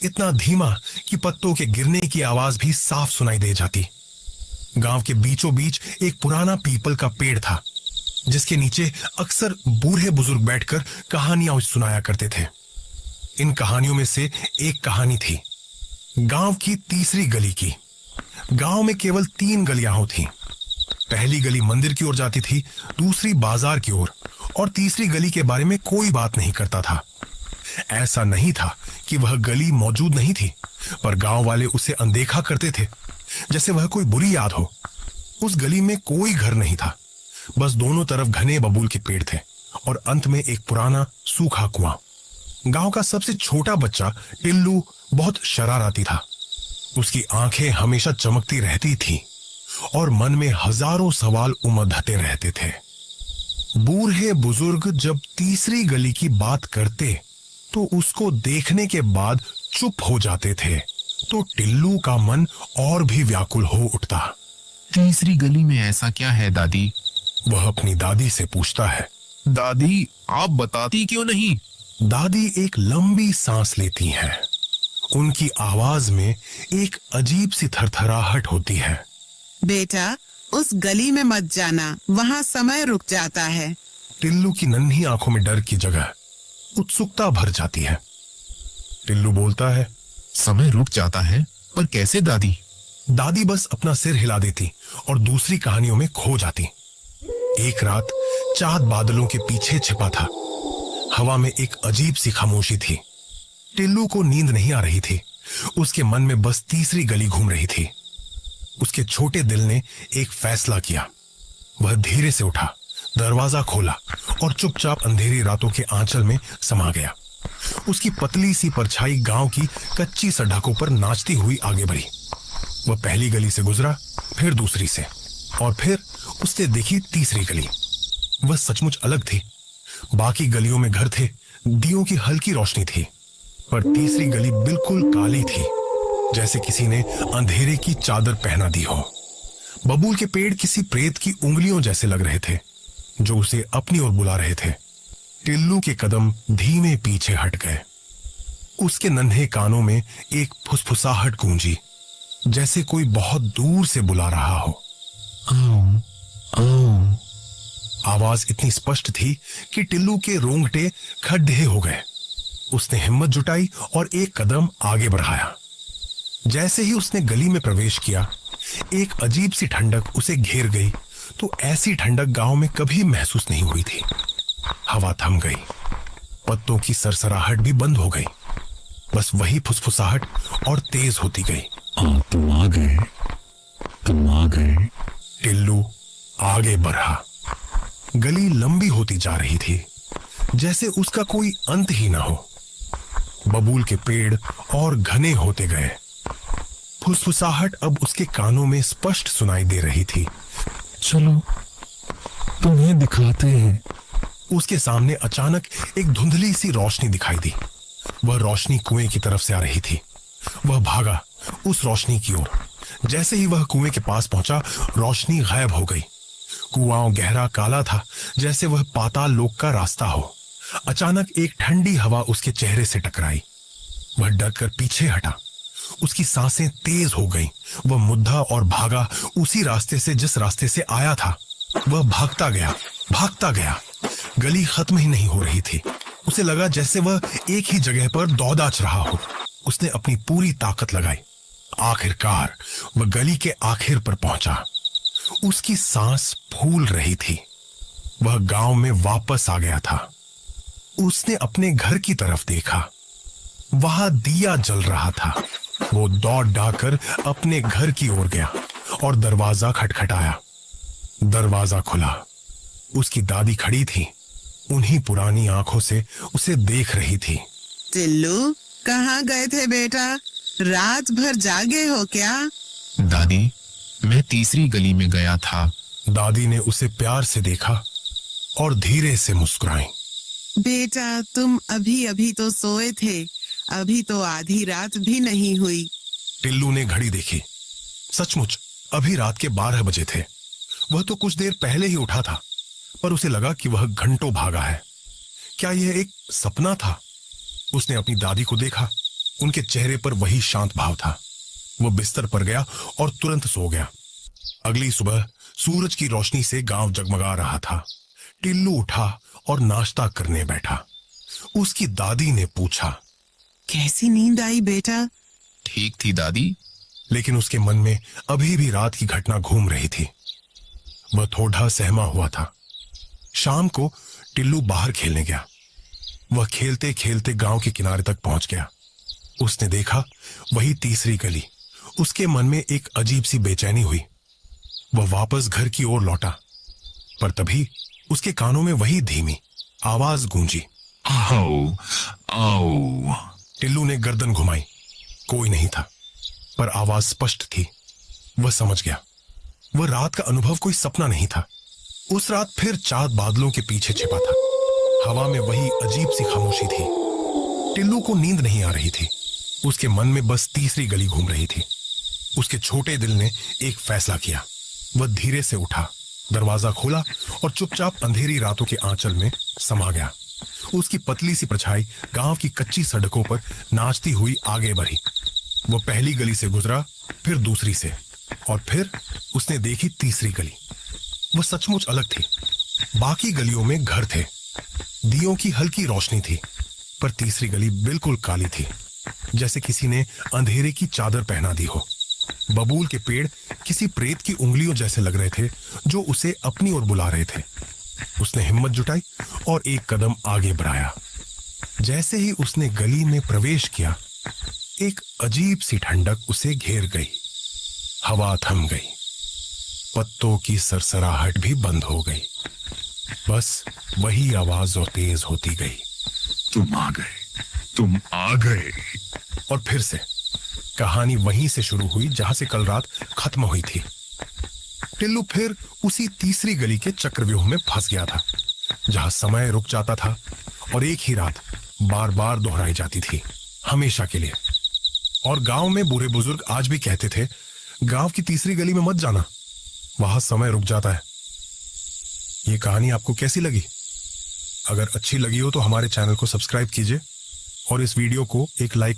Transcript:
इतना धीमा कि पत्तों के गिरने की आवाज भी साफ सुनाई दे जाती। गांव के बीचों बीच एक पुराना पीपल का पेड़ था, जिसके नीचे अक्सर बूढ़े बुजुर्ग बैठकर कहानियां सुनाया करते थे। इन कहानियों में से एक कहानी थी गांव की तीसरी गली की। गांव में केवल 3 गलियां होती। पहली गली मंदिर की ओर जाती थी, दूसरी बाजार की ओर, और तीसरी गली के बारे में कोई बात नहीं करता था। ऐसा नहीं था कि वह गली मौजूद नहीं थी, पर गांव वाले उसे अनदेखा करते थे, जैसे वह कोई बुरी याद हो। उस गली में कोई घर नहीं था, बस दोनों तरफ घने बबूल के पेड़ थे और अंत में एक पुराना सूखा कुआं। गांव का सबसे छोटा बच्चा टिल्लू बहुत शरारती था। उसकी आंखें हमेशा चमकती रहती थीं और मन में हजारों सवाल उमड़ते रहते थे। बूढ़े बुजुर्ग जब तीसरी गली की बात करते तो उसको देखने के बाद चुप हो जाते थे, तो टिल्लू का मन और भी व्याकुल हो उठता। तीसरी गली में ऐसा क्या है दादी? वह अपनी दादी से पूछता है। दादी, आप बताती क्यों नहीं? दादी एक लंबी सांस लेती हैं। उनकी आवाज में एक अजीब सी थरथराहट होती है। बेटा, उस गली में मत जाना, वहाँ समय रुक जाता है। टिल्लू की नन्ही आंखों में डर की जगह उत्सुकता भर जाती है। टिल्लू बोलता है, समय रुक जाता है? पर कैसे दादी? दादी बस अपना सिर हिला देती और दूसरी कहानियों में खो जाती। एक रात चांद बादलों के पीछे छिपा था। हवा में एक अजीब सी खामोशी थी। टिल्लू को नींद नहीं आ रही थी। उसके मन में बस तीसरी गली घूम रही थी। उसके छोटे दिल ने एक फैसला किया। वह धीरे से उठा, दरवाजा खोला और चुपचाप अंधेरी रातों के आंचल में समा गया। उसकी पतली सी परछाई गांव की कच्ची सड़कों पर नाचती हुई आगे बढ़ी। वह पहली गली से गुजरा, फिर दूसरी से, और फिर उसने देखी तीसरी गली। वह सचमुच अलग थी। बाकी गलियों में घर थे, दियों की हल्की रोशनी थी, पर तीसरी गली बिल्कुल काली थी, जैसे किसी ने अंधेरे की चादर पहना दी हो। बबूल के पेड़ किसी प्रेत की उंगलियों जैसे लग रहे थे, जो उसे अपनी ओर बुला रहे थे। टिल्लू के कदम धीमे पीछे हट गए। उसके नन्हे कानों में एक फुसफुसाहट गूंजी, जैसे कोई बहुत दूर से बुला रहा हो। आओ, आओ। आवाज इतनी स्पष्ट थी कि टिल्लू के रोंगटे खड़े हो गए। उसने हिम्मत जुटाई और एक कदम आगे बढ़ाया। जैसे ही उसने गली में प्रवेश किया, एक अजीब सी ठंडक उसे घेर गई। तो ऐसी ठंडक गांव में कभी महसूस नहीं हुई थी। हवा थम गई, पत्तों की सरसराहट भी बंद हो गई। बस वही फुसफुसाहट और तेज होती गई। तुम आ गए, तुम आ गए। टिल्लू आगे बढ़ा। गली लंबी होती जा रही थी, जैसे उसका कोई अंत ही ना हो। बबूल के पेड़ और घने होते गए। फुसफुसाहट अब उसके कानों में स्पष्ट सुनाई दे रही थी। चलो, तुम्हें दिखाते हैं। उसके सामने अचानक एक धुंधली सी रोशनी दिखाई दी। वह रोशनी कुएं की तरफ से आ रही थी। वह भागा उस रोशनी की ओर। जैसे ही वह कुएं के पास पहुंचा, रोशनी गायब हो गई। कुआं गहरा काला था, जैसे वह पाताल लोक का रास्ता हो। अचानक एक ठंडी हवा उसके चेहरे से टकराई। वह डरकर पीछे हटा। उसकी सांसें तेज हो गईं। वह मुद्दा और भागा उसी रास्ते से जिस रास्ते से आया था। वह भागता गया, भागता गया। गली खत्म ही नहीं हो रही थी। उसे लगा जैसे वह एक ही जगह पर दौड़ाच रहा हो। उसने अपनी पूरी ताकत लगाई। आखिरकार वह गली के आखिर पर पहुंचा। उसकी सांस फूल रही थी। वह गांव में वापस आ गया था। उसने अपने घर की तरफ देखा। वहां दिया जल रहा था। वो दौड़ डाकर अपने घर की ओर गया और दरवाजा खटखटाया। दरवाजा खुला। उसकी दादी खड़ी थी, उन्हीं पुरानी आंखों से उसे देख रही थी। टिल्लू, कहाँ गए थे बेटा? रात भर जागे हो क्या? दादी, मैं तीसरी गली में गया था। दादी ने उसे प्यार से देखा और धीरे से मुस्कुराई। बेटा, तुम अभी अभी तो सोए थे। अभी तो आधी रात भी नहीं हुई। टिल्लू ने घड़ी देखी। सचमुच अभी रात के 12 बजे थे। वह तो कुछ देर पहले ही उठा था, पर उसे लगा कि वह घंटों भागा है। क्या यह एक सपना था? उसने अपनी दादी को देखा। उनके चेहरे पर वही शांत भाव था। वो बिस्तर पर गया और तुरंत सो गया। अगली सुबह सूरज की रोशनी से गांव जगमगा रहा था। टिल्लू उठा और नाश्ता करने बैठा। उसकी दादी ने पूछा, कैसी नींद आई बेटा? ठीक थी दादी। लेकिन उसके मन में अभी भी रात की घटना घूम रही थी। वह थोड़ा सहमा हुआ था। शाम को टिल्लू बाहर खेलने गया। वह खेलते खेलते गांव के किनारे तक पहुंच गया। उसने देखा वही तीसरी गली। उसके मन में एक अजीब सी बेचैनी हुई। वह वापस घर की ओर लौटा, पर तभी उसके कानों में वही धीमी आवाज गूंजी, आओ आओ। टिल्लू ने गर्दन घुमाई। कोई नहीं था, पर आवाज स्पष्ट थी। वह समझ गया वह रात का अनुभव कोई सपना नहीं था। उस रात फिर चांद बादलों के पीछे छिपा था। हवा में वही अजीब सी खामोशी थी। टिल्लू को नींद नहीं आ रही थी। उसके मन में बस तीसरी गली घूम रही थी। उसके छोटे दिल ने एक फैसला किया। वह धीरे से उठा, दरवाजा खोला और चुपचाप अंधेरी रातों के आंचल में समा गया। उसकी पतली सी परछाई गांव की कच्ची सड़कों पर नाचती हुई आगे बढ़ी। वो पहली गली से गुजरा, फिर दूसरी से, और फिर उसने देखी तीसरी गली। वो सचमुच अलग थी। बाकी गलियों में घर थे, दियों की हल्की रोशनी थी, पर तीसरी गली बिल्कुल काली थी, जैसे किसी ने अंधेरे की चादर पहना दी हो। बबूल के पेड़ किसी प्रेत की उंगलियों जैसे लग रहे थे, जो उसे अपनी ओर बुला रहे थे। उसने हिम्मत जुटाई और एक कदम आगे बढ़ाया। जैसे ही उसने गली में प्रवेश किया, एक अजीब सी ठंडक उसे घेर गई। हवा थम गई, पत्तों की सरसराहट भी बंद हो गई। बस वही आवाज और तेज होती गई, तुम आ गए, तुम आ गए। और फिर से कहानी वहीं से शुरू हुई जहां से कल रात खत्म हुई थी। टिल्लू फिर उसी तीसरी गली के चक्रव्यूह में फंस गया था, जहां समय रुक जाता था और एक ही रात बार बार दोहराई जाती थी, हमेशा के लिए। और गांव में बूढ़े बुजुर्ग आज भी कहते थे, गांव की तीसरी गली में मत जाना, वहां समय रुक जाता है। ये कहानी आपको कैसी लगी? अगर अच्छी लगी हो तो हमारे चैनल को सब्सक्राइब कीजिए और इस वीडियो को एक लाइक